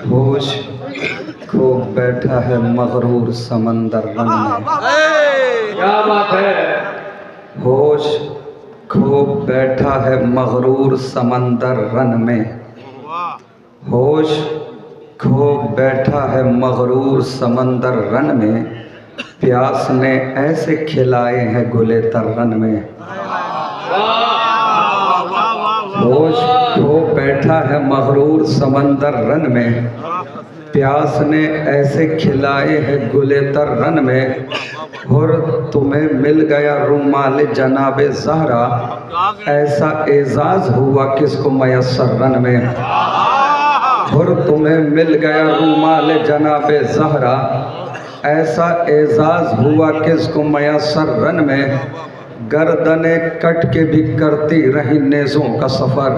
होश खो बैठा है मगरूर समंदर रन में। क्या बात है। होश खो बैठा है मगरूर समंदर रन में। होश खो बैठा है मगरूर समंदर रन में। प्यास ने ऐसे खिलाए हैं गुले तरन में। होश खो बैठा है मगरूर समंदर रन में। प्यास ने ऐसे खिलाए हैं गुले तरन में। और तुम्हें मिल गया रुमाल जनाबे ज़हरा, ऐसा एजाज हुआ किसको मयस्सर रन में। और तुम्हें मिल गया रुमाल जनाबे ज़हरा, ऐसा एजाज हुआ किसको मयस्सर रन में। गर्दने कट के भी करती रही नेज़ों का सफ़र।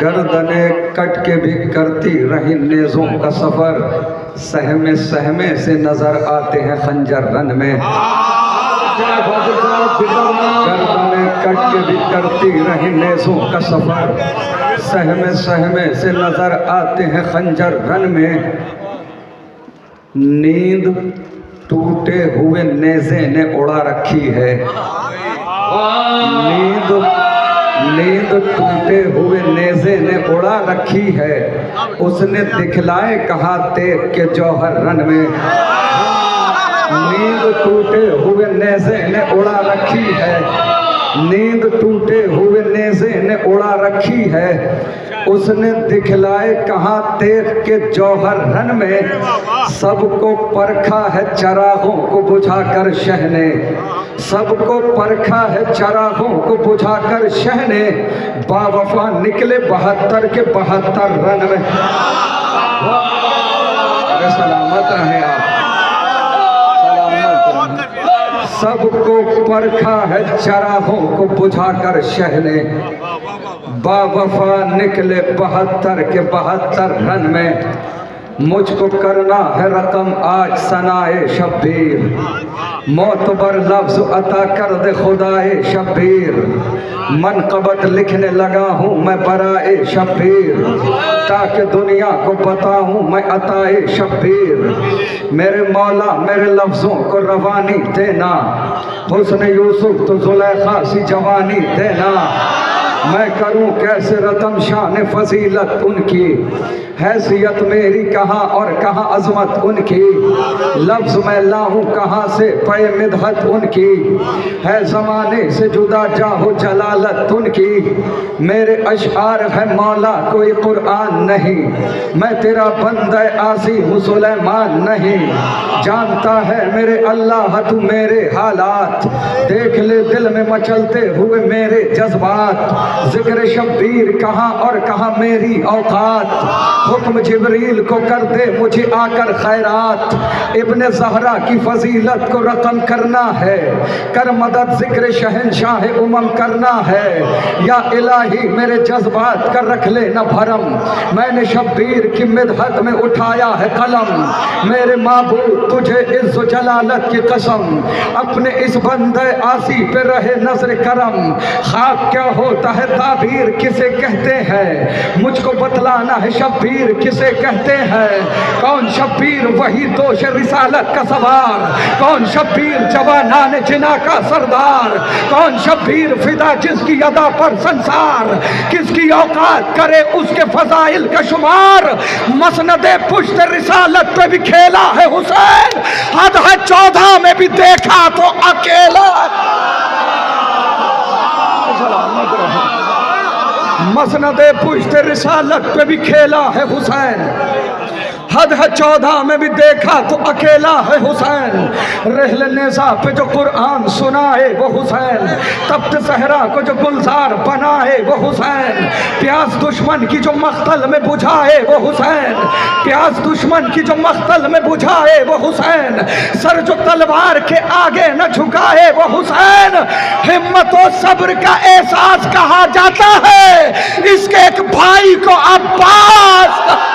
गर्दने कट के भी करती रही नेज़ों का सफ़र। सहमे सहमे से नज़र आते हैं खंजर रन में। गर्दने कट के भी करती रही नेज़ों का सफ़र। सहमे सहमे से नज़र आते हैं खंजर रन में। नींद टूटे हुए नेज़े ने उड़ा रखी है। नींद टूटे हुए नेज़े ने उड़ा रखी है। उसने दिखलाए कहा तेग के जौहर रन में। नींद टूटे हुए नेज़े ने उड़ा रखी है। नींद टूटे हुए नेज़े ने उड़ा रखी है। उसने दिखलाए कहा तेग के जौहर रन में। सबको परखा है चरागों को बुझाकर शह ने। सबको परखा है चरागों को बुझाकर शह ने। बावफा निकले 72 के 72 रन में। अरे सलामत रहे आप, सलामत रहे। सबको परखा है चरागों को बुझाकर शह ने। बावफा निकले 72 के 72 रन में। मुझको करना है रकम आज सनाए शब्बीर। मोतबर लफ्ज़ अता कर दे खुदाए शब्बीर। मनक़बत लिखने लगा हूँ मैं बराए शब्बीर, ताकि दुनिया को बताऊँ मैं अताए शब्बीर। मेरे मौला मेरे लफ्ज़ों को रवानी देना, हुस्न यूसुफ तो ज़ुलेखा सी जवानी देना। मैं करूं कैसे रतन शान फजीलत उनकी, हैसियत मेरी कहाँ और कहाँ अजमत उनकी। लफ्ज़ मैं लाऊं कहाँ से पे मिदहत उनकी, है ज़माने से जुदा जाहो जलालत उनकी। मेरे अशआर है मौला कोई कुरान नहीं, मैं तेरा बंदा आसी हूँ सुलेमान नहीं। जानता है मेरे अल्लाह तू मेरे हालात, देख ले दिल में मचलते हुए मेरे जज्बात। जिक्र शब्बीर कहाँ और कहाँ मेरी औकात, हुक्म जिब्रील को कर दे मुझे आकर खैरात। इब्ने ज़हरा की फजीलत को रकम करना है, कर मदद जिक्र शहनशाह उमम करना है। या इलाही मेरे जज्बात कर रख ले न भरम, मैंने शब्बीर की मिदहत में उठाया है कलम। मेरे माबूद तुझे इज़्ज़ जलालत की कसम, अपने इस बंदे आसी पे रहे नजर करम। ख्वाब क्या होता है ताबीर किसे कहते हैं, मुझको बतलाना है शब्बीर किसे कहते हैं। कौन शब्बीर वही दोष रिसालत का सवार, कौन शब्बीर जवानान जिना का सरदार। कौन शब्बीर फिदा जिसकी अदा पर संसार, किसकी औकात करे उसके फजाइल का शुमार। मसनदे पुश्त रिसालत पे भी खेला है हुसैन, हद है 14 में भी देखा तो अकेला। मसनदे पुश्त रिसालत पे भी खेला है हुसैन, हद है 14 में भी देखा तो अकेला है हुसैन। रहल नेज़ा पे जो कुरान सुनाए वो हुसैन, तप्त सहरा को जो गुलजार बनाए वो हुसैन। प्यास दुश्मन की जो मख्तल में बुझाए वो हुसैन, प्यास दुश्मन की जो मख्तल में बुझाए वो हुसैन। सर जो तलवार के आगे न झुकाए वो हुसैन। हिम्मत और सब्र का एहसास कहा जाता है इसके एक भाई को अब्बास।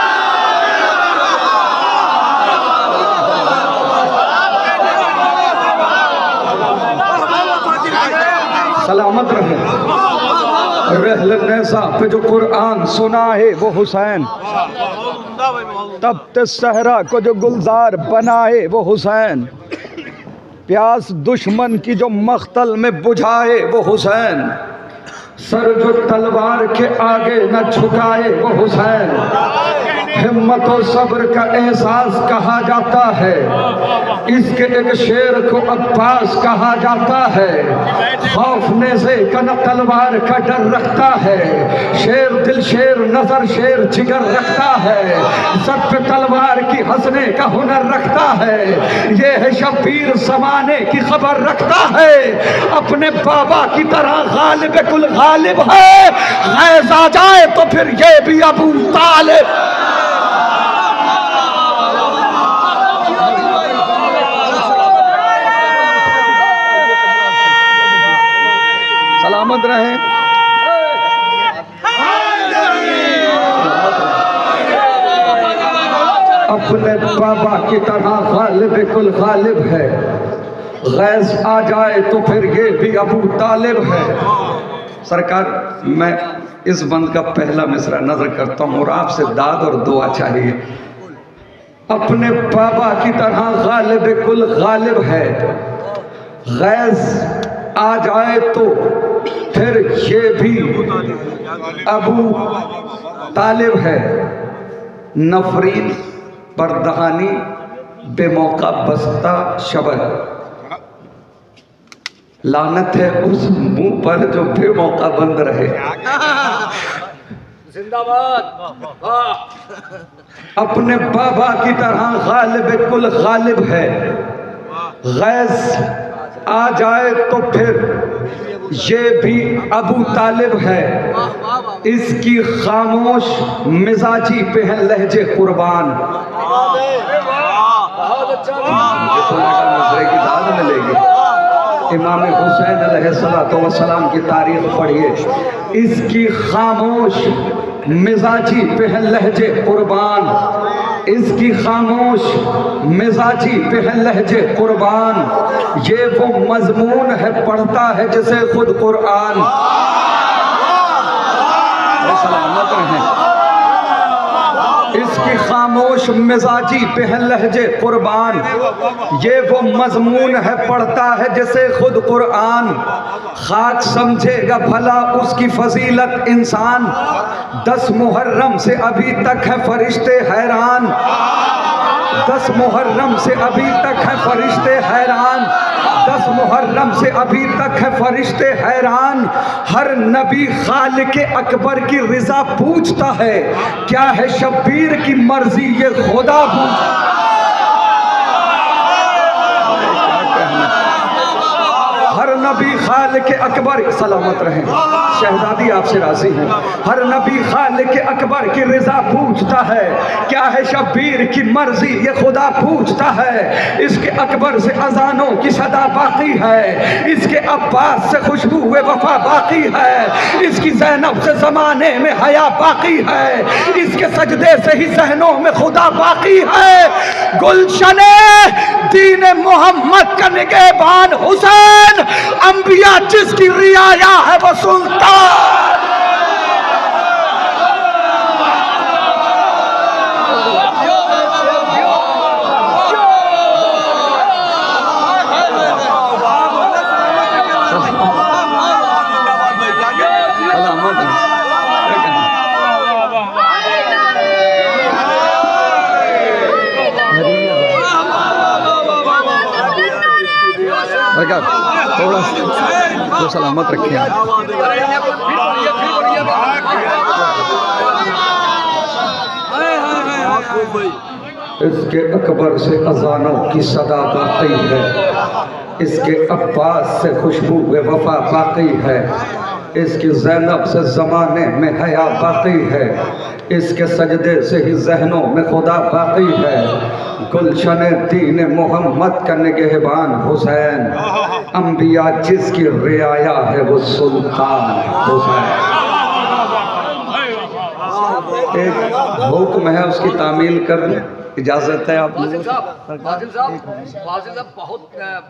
सलामत रहे। रहलनेसा पे जो कुरान सुना है वो हुसैन, तब ते सहरा को जो गुलजार बनाए वो हुसैन, प्यास दुश्मन की जो मख्तल में बुझाए वो हुसैन, सर जो तलवार के आगे न झुकाए वो हुसैन, हिम्मत और सब्र का एहसास कहा जाता है, इसके एक शेर को अब्बास कहा जाता है, खौफने से कन तलवार का डर रखता है, शेर दिल शेर नजर शेर जिगर रखता है, सर पे तलवार की हंसने का हुनर रखता है, ये है शब्बीर जमाने की खबर रखता है, अपने बाबा की तरह गालिब कुल गालिब है, गैज़ आ जाए तो फिर ये भी अबू तालिब। सलामत रहें। अपने बाबा की तरह गालिब कुल गालिब है, गैस आ जाए तो फिर ये भी अबू तालिब है। सरकार, मैं इस बंद का पहला मिसरा नजर करता हूँ और आपसे दाद और दुआ चाहिए। अपने बाबा की तरह गालिब कुल गालिब है, गैस आ जाए तो फिर ये भी अबू तालिब है। नफरीन बरदहानी बेमौका बस्ता शबर, लानत है उस मुंह पर जो बेमौका बंद रहे। जिंदाबाद। अपने बाबा की तरह गालिब कुल गालिब है, गैस आ जाए तो फिर ये भी अबू तालिब है। इसकी खामोश मिजाजी पे है लहजे कुर्बान। की दाद मिलेगी। इमाम हुसैन अलैहिस्सलातु वस्सलाम की तारीख पढ़िए। इसकी खामोश मिजाजी पे है लहजे कुर्बान, इसकी खामोश मिजाजी पे है लहजे कुर्बान, ये वो मजमून है पढ़ता है जैसे खुद कुरान। सलामत रहें। इसकी खामोश मिजाजी पे है लहजे कुर्बान, ये वो मजमून है पढ़ता है जैसे खुद कुरान। खाक समझेगा भला उसकी फजीलत इंसान, 10 मुहर्रम से अभी तक है फरिश्ते हैरान, 10 मुहर्रम से अभी तक है फरिश्ते हैरान, 10 मुहर्रम से अभी तक है फरिश्ते हैरान। हर नबी खालिक अकबर की रिजा पूछता है, क्या है शब्बीर की मर्जी ये खुदा पूछता। हर नबी खालिक अकबर, सलामत रहें शहजादी आपसे राजी हूँ, हर नबी खालिक अकबर की रिजा पूछता है, क्या है शब्बीर की मर्जी ये खुदा पूछता है। इसके अकबर से अजानों की सदा बाकी है, इसके अब्बास से खुशबू वफा बाकी है, इसकी ज़ैनब से ज़माने में हया बाकी है, इसके सजदे से ही ज़हनों में खुदा बाकी है। गुलशने दीन मोहम्मद का निगहबान हुसैन, अंबिया जिसकी रियाया है वो सुल्तान। थोड़ा तो सलामत रखें आप। इसके अकबर से अजानों की सदा बाकी है, इसके अब्बास से खुशबू वफा बाकी है, इसकी ज़ैनब से ज़माने में हया बाकी है, इसके सजदे से ही ज़हनों में खुदा बाकी है। गुलशन दीन मोहम्मद का निगहबान हुसैन, अंबिया जिसकी रियाया है वो सुल्तान हुसैन। एक हुक्म है उसकी तामील कर लें। इजाजत है आप फाजिल साहब बहुत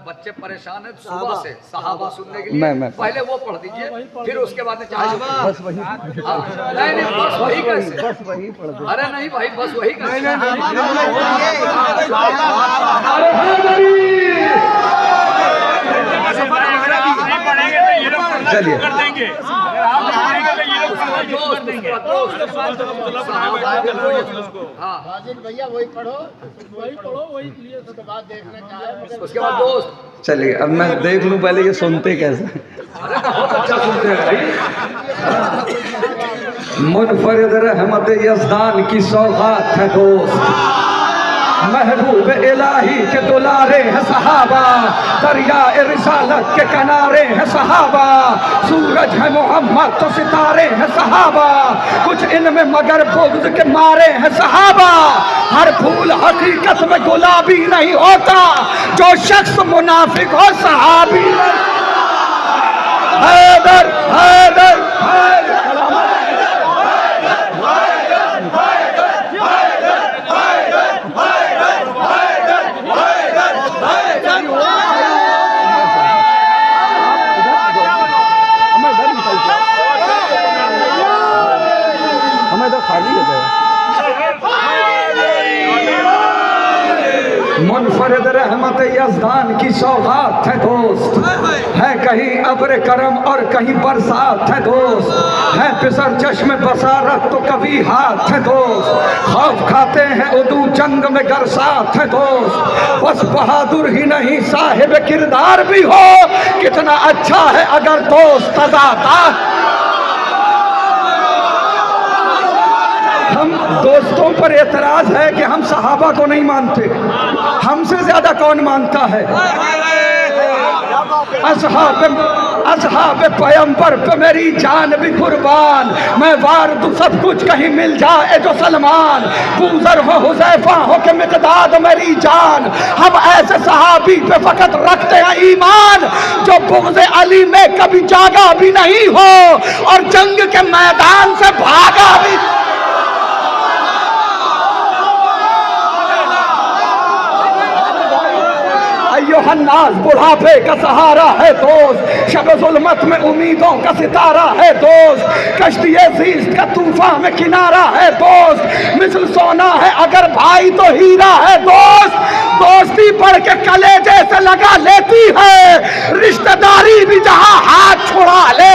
बच्चे परेशान हैं सुबह से सहाबा सुनने के लिए। मैं पहले वो पढ़ दीजिए, फिर उसके बाद में चाहे बस वही। नहीं बस वही कैसे? बस वही पढ़ दो। अरे नहीं भाई बस वही कैसे? चलिए भैया वही पढ़ो वही उसके बाद देखना चाहे उसके बाद दोस्त। चलिए अब मैं देख लूं पहले ये सुनते कैसे। बहुत अच्छा सुनते हैं भाई। मुनफरिद रहमत यज़दान की सौगात है दोस्त, महबूब इलाही के दुलारे हैं सहाबा, दरिया रिसालत के किनारे हैं सहाबा, सूरज है मोहम्मद तो सितारे हैं सहाबा, कुछ इनमें मगर बुग़्ज़ के मारे हैं सहाबा। हर फूल हकीकत में गुलाबी नहीं होता, जो शख्स मुनाफिक हो सहाबी नहीं। हैदर हैदर हैदर मुनफरिद रहमत यज़दान की सौगात है दोस्त, है कहीं अब्र करम और कहीं बरसात है दोस्त, है फिसर चश्मे बसारत तो कभी हाथ है दोस्त, खौफ खाते हैं उदू जंग में गरसात है दोस्त, बस बहादुर ही नहीं साहिब किरदार भी हो, कितना अच्छा है अगर दोस्त तज़ाता। हम दोस्तों पर एतराज है कि हम सहाबा को नहीं मानते, हमसे ज्यादा कौन मानता है? असहाब पैगंबर पे मेरी जान भी कुर्बान, मैं वार दूं सब कुछ कहीं मिल जाए जो सलमान, बूजर हो हुज़ैफा हो के मिक़दाद मेरी जान, हम ऐसे सहाबी पे फकत रखते हैं ईमान, जो बुग़्ज़ अली में कभी जागा भी नहीं हो और जंग के मैदान से भागा भी। हन्नास बुढ़ापे का सहारा है दोस्त, शब ज़ुल्मत में उम्मीदों का सितारा है दोस्त, कश्ती ज़ीस्त का तूफान में किनारा है दोस्त, मिसल सोना है अगर भाई तो हीरा है दोस्त, दोस्ती बढ़ के कलेजे से लगा लेती है, रिश्तेदारी भी जहां हाथ छुड़ा ले।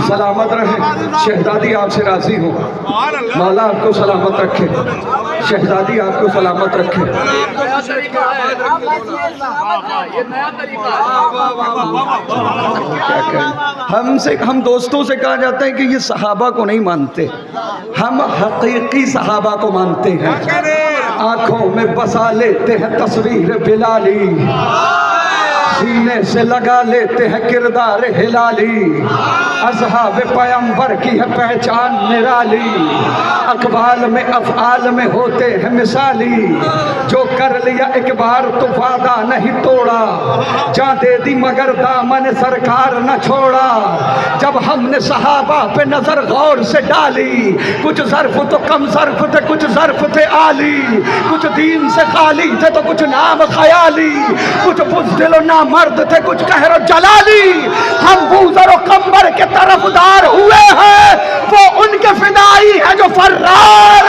सलामत रहे शहजादी, आपसे राजी हूँ, मौला आपको सलामत रखे, शहजादी आपको सलामत रखे। नया तरीका है, ये नया तरीका है। हम दोस्तों से कहा जाता है कि ये सहाबा को नहीं मानते, हम हकीकी सहाबा को मानते हैं, आंखों में बसा लेते हैं तस्वीर बिलाली, सीने से लगा लेते हैं किरदार हिलाली, असहाब पैगंबर की है पहचान निराली, अकबाल में अफ़आल में होते हैं मिसाली, जो कर लिया एक बार तो वादा नहीं तोड़ा, जान दे दी मगर दामन सरकार न छोड़ा, जब हमने सहाबा पे नजर गौर से डाली, कुछ ज़र्फ तो कम ज़र्फ थे, कुछ ज़र्फ थे आली, कुछ दीन से खाली थे तो कुछ नाम ख्याली, कुछ बुज़दिल ना मर्द थे कुछ कहरो जलाली, हम बूज़र कम्बर के तरफदार हुए हैं, वो उनके फिदाई है जो फर्रार।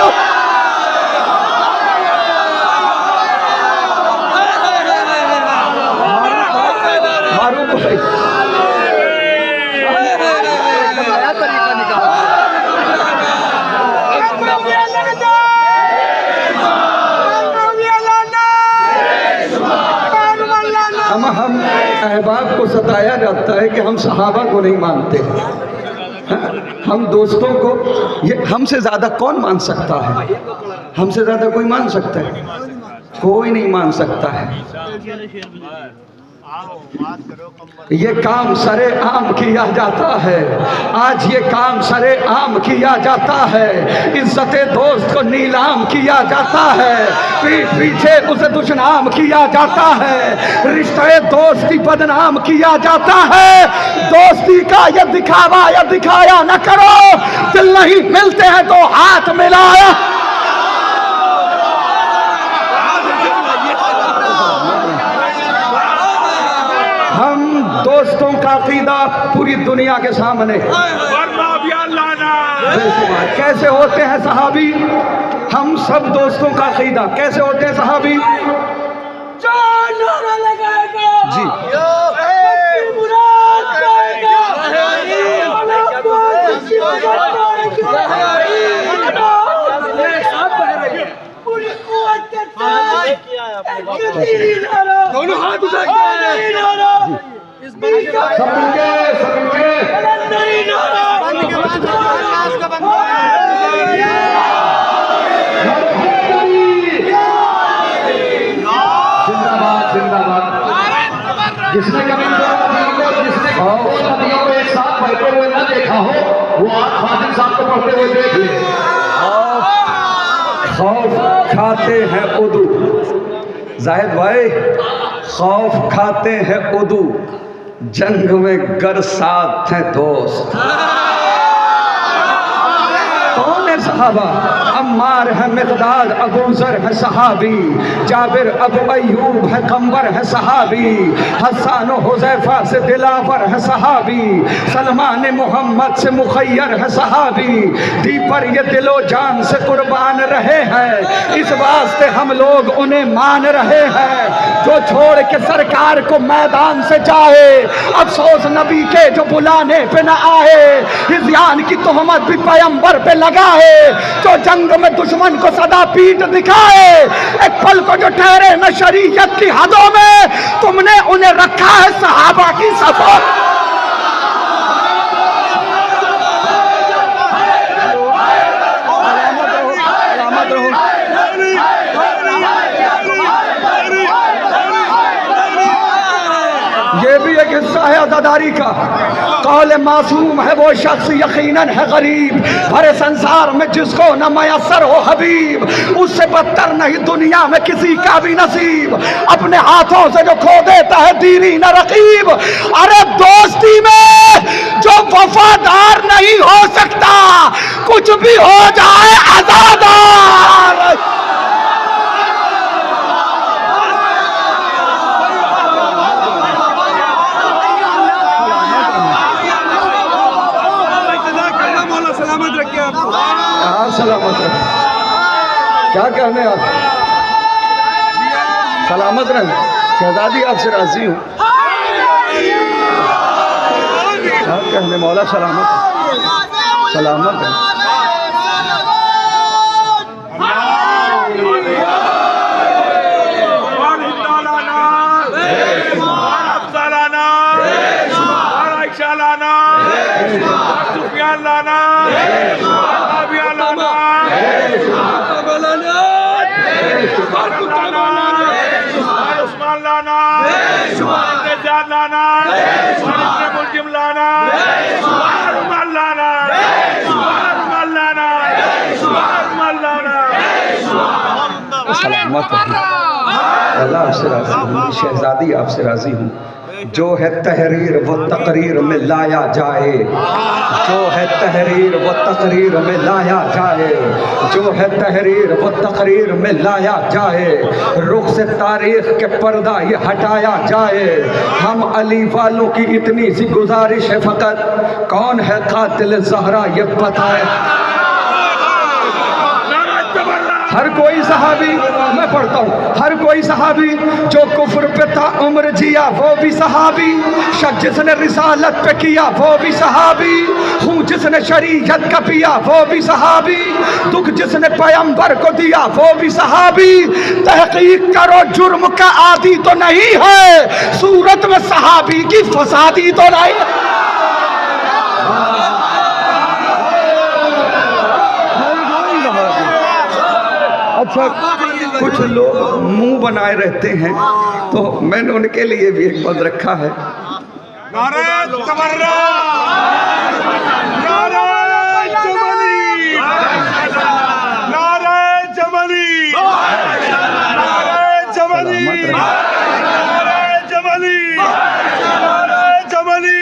मारूफ भाई नया तरीका निकाला। हम अहबाब को सताया जाता है कि हम सहाबा को नहीं मानते, हम दोस्तों को, ये हमसे ज़्यादा कौन मान सकता है? हमसे ज़्यादा कोई मान सकता है? कोई नहीं मान सकता है। ये काम सरे आम किया जाता है, आज ये काम सरे आम किया जाता है। इज्जत दोस्त को नीलाम किया जाता है, पीठ पीछे उसे दुश्मनाम किया जाता है, रिश्ते दोस्ती बदनाम किया जाता है। दोस्ती का ये दिखावा या दिखाया न करो, दिल नहीं मिलते हैं तो हाथ मिलाया। हम दोस्तों का अकीदा पूरी दुनिया के सामने कैसे होते हैं सहाबी, हम सब दोस्तों का अकीदा कैसे होते हैं सहाबी जी। दोनों हाथ उठा जिसने कभी जिसने नदियों को एक साथ बहते हुए न देखा हो, वो आज फाजिल साहब को पढ़ते हुए देख ले। खौफ खाते हैं उदू, जाहिद भाई, खौफ खाते हैं उदू, जंग में गर साथ हैं दोस्त। कौन है सहाबा? अम्मार है, मिक़दाद, अबू ज़र है सहाबी, जाबिर अबू अय्यूब है, कंबर है सहाबी, हसन हुज़ैफा से दिलावर है सहाबी, सलमान मोहम्मद से मुखय्यर है सहाबी। दी पर ये दिलो जान से कुर्बान रहे हैं, इस वास्ते हम लोग उन्हें मान रहे हैं। जो छोड़ के सरकार को मैदान से जाए, अफसोस नबी के जो बुलाने पे न आए। हिज़यान की तोहमत भी पैगंबर पे लगाए, जो जंग में दुश्मन को सदा पीठ दिखाए। एक पल को जो ठहरे न शरीयत की हदों में, तुमने उन्हें रखा है सहाबा की सफा। ये भी एक हिस्सा है अज़ादारी का। कौल मासूम है वो शख्स यकीनन है गरीब, भरे संसार में जिसको न मयसर हो हबीब। उससे बदतर नहीं दुनिया में किसी का भी नसीब, अपने हाथों से जो खो देता है दीनी न रकीब। अरे दोस्ती में जो वफादार नहीं हो सकता, कुछ भी हो जाए आज़ादार। सलामत रहे, क्या कहने आप, सलामत रहे। शहजादी आपसे राजी हूँ, क्या कहने मौला, सलामत सलामत रहे। अल्लाह आपसे राजी हूँ, शहजादी आपसे राजी हूँ। जो है तहरीर वो तकरीर में लाया जाए, जो है तहरीर वो तकरीर में लाया जाए, जो है तहरीर वो तकरीर में लाया जाए। रुख से तारीख के पर्दा ये हटाया जाए। हम अली वालों की इतनी सी गुजारिश है फ़कत, कौन है कातिल ज़हरा ये बताए। हर कोई सहाबी, मैं पढ़ता हूँ, हर कोई सहाबी जो कुफ्र पे था उम्र जिया वो भी सहाबी, शक जिसने रिसालत पे किया वो भी सहाबी, खून जिसने शरीयत का पिया वो भी सहाबी, दुख जिसने पैगंबर को दिया वो भी सहाबी। तहकीक करो जुर्म का आदि तो नहीं है, सूरत में सहाबी की फसादी तो नहीं। अच्छा कुछ लोग मुंह बनाए रहते हैं, तो मैंने उनके लिए भी एक बंद रखा है। नारे तबर्रा, नारे जमली, नारे जमली, नारे जमली, नारे जमली, नारे जमली।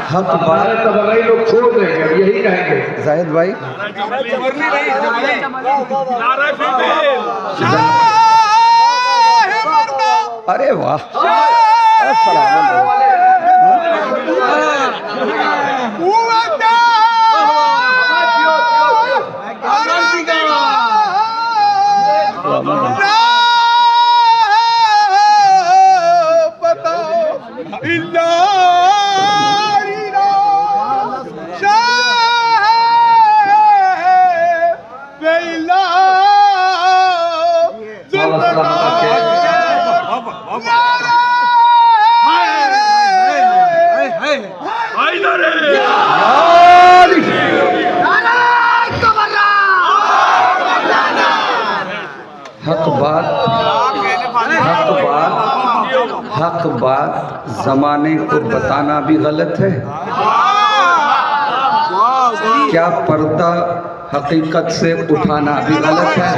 हक बात तबगई लोग छोड़ देंगे, अब यही कहेंगे। जाहिद भाई अरे वाह हक बात जमाने को बताना भी गलत है। क्या पर्दा हकीकत से उठाना भी गलत है।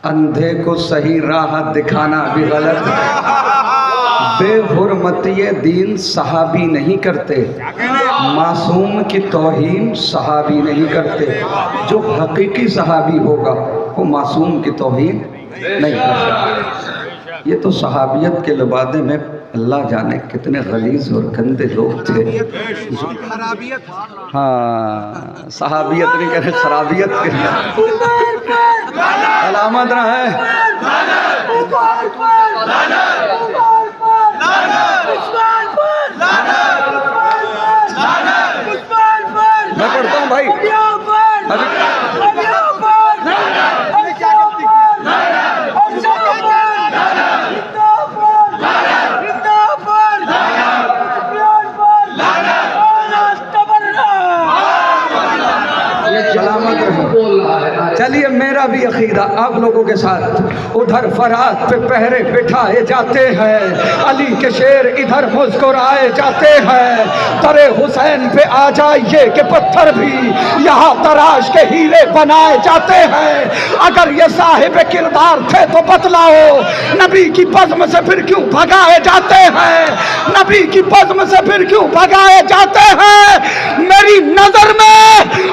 अंधे को सही राह दिखाना भी गलत है। बेहुरमती दीन सहाबी नहीं करते, मासूम की तौहीन सहाबी नहीं करते। जो हकीकी सहाबी होगा वो मासूम की तौहीन नहीं करता। ये तो सहाबियत के लिबादे में अल्लाह जाने कितने गलीज और गंदे लोग थे। हाँ सहाबियत नहीं कह रहे, खराबियत के अलामत रहा है। मैं पढ़ता हूँ भाई। चलिए मेरा भी अकीदा आप लोगों के साथ। उधर फरात पे पहरे बिठाए जाते हैं, अली के शेर इधर मुस्कुराए जाते हैं। तरे हुसैन पे आ जाइए कि पत्थर भी यहाँ तराश के हीरे बनाए जाते हैं। अगर ये साहिब किरदार थे तो बतलाओ, नबी की बज़्म से फिर क्यों भगाए जाते हैं। नबी की बज़्म से फिर क्यों भगाए जाते हैं। मेरी नजर में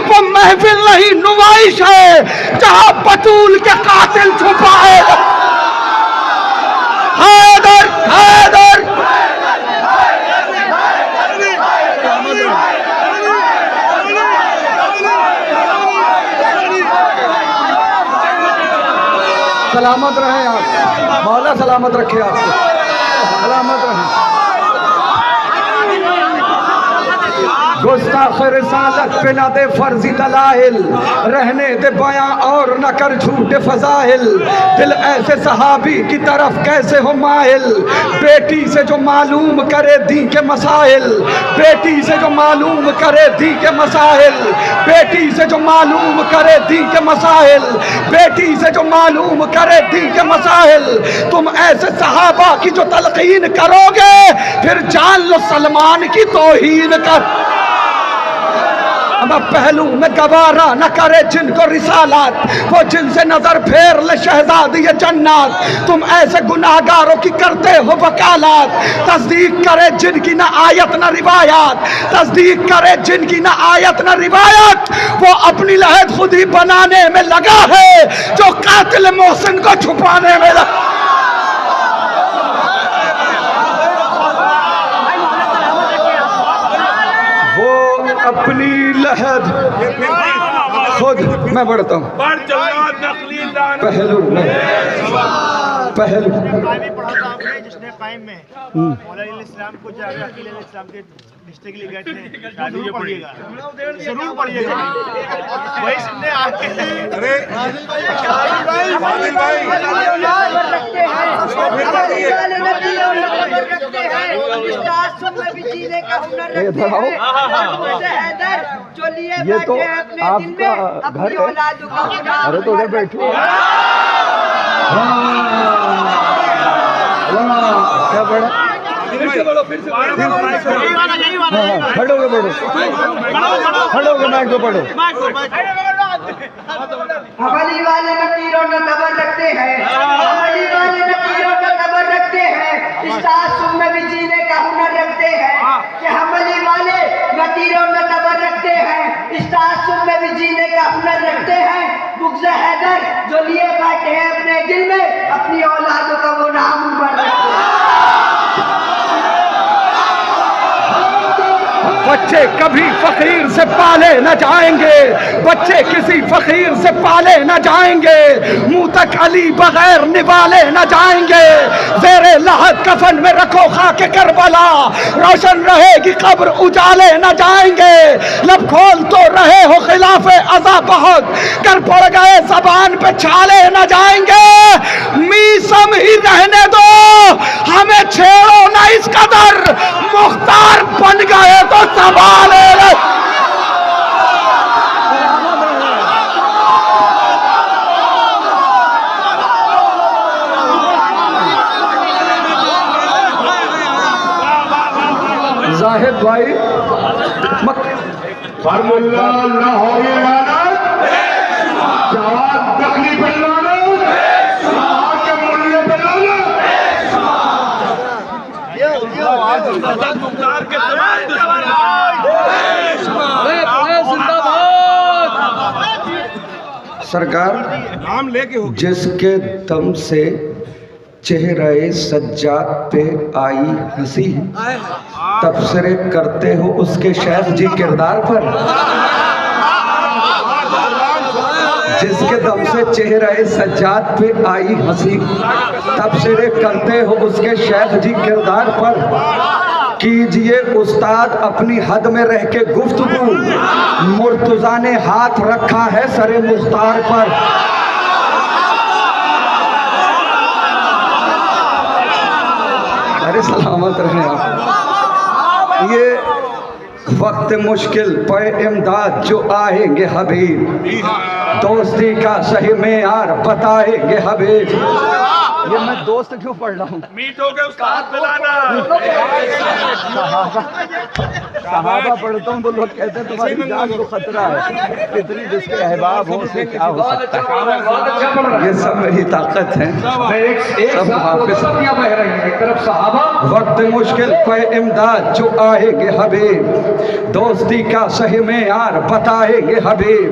वो महफिल नहीं नुमाइश है जहां बतूल के कातिल छुपाए। हैदर हैदर सलामत रहे आप, मौला सलामत रखे आपको, सलामत रहे। गुस्ताख रिसालत पे ना दे फर्जी दलाइल, रहने दे बयां और न कर झूठे फजाइल। दिल ऐसे सहाबी की तरफ कैसे हो माइल, बेटी से जो मालूम करे दी के मसाइल। बेटी से जो मालूम करे दी के मसाइल, बेटी से जो मालूम करे दी के मसाइल, बेटी से जो मालूम करे दी के मसाइल। तुम ऐसे सहाबा की जो तलकीन करोगे फिर जान लो सलमान की तौहीन कर। पहलू में गवारा न करे जिनको रिसालत, वो जिनसे नजर फेर ले शहजादी ये जन्नत। तुम ऐसे गुनाहगारों की करते हो वकालत, तस्दीक करे जिनकी ना आयत ना रिवायत, तस्दीक करे जिनकी ना आयत ना रिवायत। वो अपनी लहद खुद ही बनाने में लगा है जो कातिल मोहसिन को छुपाने में लगा। अपनी लहद खुद, मैं बढ़ता हूँ पहलू में, पहलू जिसने कायम में मौला इस्लाम को जावे अकील इस्लाम के रिश्ते के लिए गए थे, शादी में पढ़िएगा, जरूर पढ़िएगा। वही सुनने आके अरे ये तो आपका घर है। अरे तो उधर बैठो। क्या बड़ा फिर से खड़ोगे बढ़ो, खड़ोगे माइक को पढ़ो। हमारी वाले नकीरों का खबर रखते हैं, हमारी वाले नकीरों का खबर रखते हैं, इस तासुब में भी जीने का हुनर रखते हैं कि हमारी वाले नकीरों का खबर रखते हैं, इस तासुब में भी जीने का हुनर रखते हैं। बुग़्ज़ हैदर जो लिए बैठे हैं अपने दिल में, अपनी औलादों का वो नाम ऊपर रखते हैं। बच्चे कभी फकीर से पाले न जाएंगे, बच्चे किसी फकीर से पाले न जाएंगे, मुंह तक अली बगैर निवाले न जाएंगे। ज़ेरे लहद कफन में रखो खाके करबला, रोशन रहेगी कब्र उजाले न जाएंगे। लब खोल तो रहे हो खिलाफे अज़ा बहुत, कर पड़ गए ज़बान पे छाले न जाएंगे। मीसम ही रहने दो, हमें छेड़ो न इस कदर, मुख्तार बन गए तो संभाले। जाहिद भाई फरमुल्ला लाहौरी लानत, जवाब दखली पे लानत, आके मुल्ले पे लानत। मुख्तार के सरकार नाम लेके हो जिसके दम से चेहरे सज्जाद पे आई हंसी, तबसरे करते हो उसके शेख जी किरदार पर। जिसके दम से चेहरे सज्जाद पे आई हंसी, तबसरे करते हो उसके शेख जी किरदार पर। कीजिए उस्ताद अपनी हद में रह के गुफ्तगू, मुर्तज़ा ने हाथ रखा है सरे मुख्तार पर। अरे सलामत रहे आप। ये वक्त मुश्किल पे इमदाद जो आएंगे हबीब, दोस्ती का सही मेयार बताएंगे हबीब। ये मैं दोस्त क्यों पढ़ रहा हूँ? मीट हो गए उसका हाथ मिलाना। सहाबा पढ़ता हूँ तो लोग कहते हैं तुम्हारी जान को खतरा है, इतनी जिसके अहबाब हो उससे क्या हो सकता है। ये सब मेरी ताकत है। सब हाफिज बह रहे हैं। एक तरफ सहाबा, वक्त मुश्किल पे इमदाद जो आएंगे हबीब, दोस्ती का सही मेयार बताएंगे हबीब।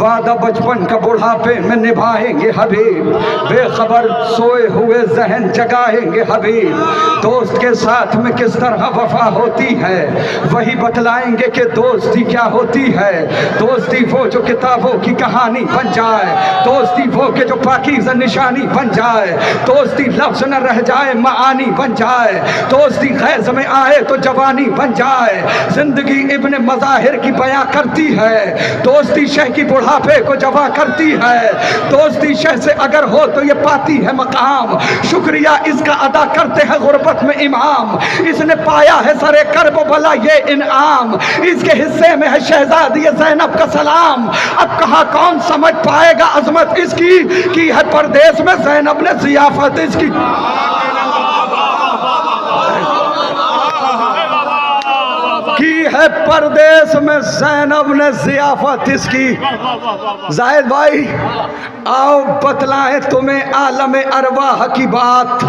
वादा बचपन का बुढ़ापे में निभाएंगे हबीब, बेखबर सोए हुए जहन जगाएंगे हबीब। दोस्त के साथ में किस तरह वफा होती है, वही बतलाएंगे कि दोस्ती क्या होती है। दोस्ती वो जो किताबों की कहानी बन जाए, दोस्ती वो के जो पाकीज़ा निशानी बन जाए, दोस्ती लफ्ज़ न रह जाए मानी बन जाए, दोस्ती ग़ैज़ में आए तो जवानी बन जाए। जिंदगी इब्न मज़ाहिर की बयां करती है, दोस्ती शह की बुढ़ापे को जवा करती है। दोस्ती शह से अगर हो तो ये पाती है मकाम, शुक्रिया इसका अदा करते हैं गुर्बत में इमाम। इसने पाया है सरे कर्ब भला ये इनाम, इसके हिस्से में है शहजादी ज़ैनब का सलाम। अब कहाँ कौन समझ पाएगा अजमत इसकी, की है परदेश में ज़ैनब ने ज़ियाफत इसकी। की है परदेश में ज़ैनब ने ज़ियाफत इसकी। जाहिद भाई आओ बतलाएं तुम्हें आलम अरवाह की बात,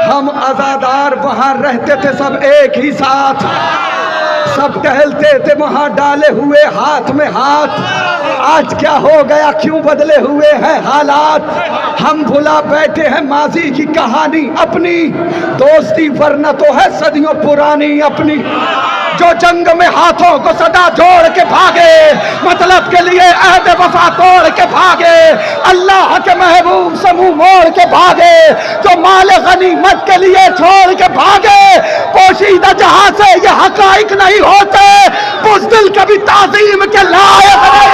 हम आज़ादार वहाँ रहते थे सब एक ही साथ, सब टहलते थे वहाँ डाले हुए हाथ में हाथ। आज क्या हो गया, क्यों बदले हुए हैं हालात, हम भुला बैठे हैं माजी की कहानी अपनी। दोस्ती वरना तो है सदियों पुरानी अपनी, जो जंग में हाथों को सदा जोड़ के भागे, मतलब के लिए अहद वफा तोड़ के भागे। अल्लाह के महबूब से मुंह मोड़ के भागे, जो माल गनीमत के लिए छोड़ के भागे। पोशीदा जहां से ये हक़ाइक़ लायक नहीं होते, बुज़दिल कभी ताज़ीम के लायक नहीं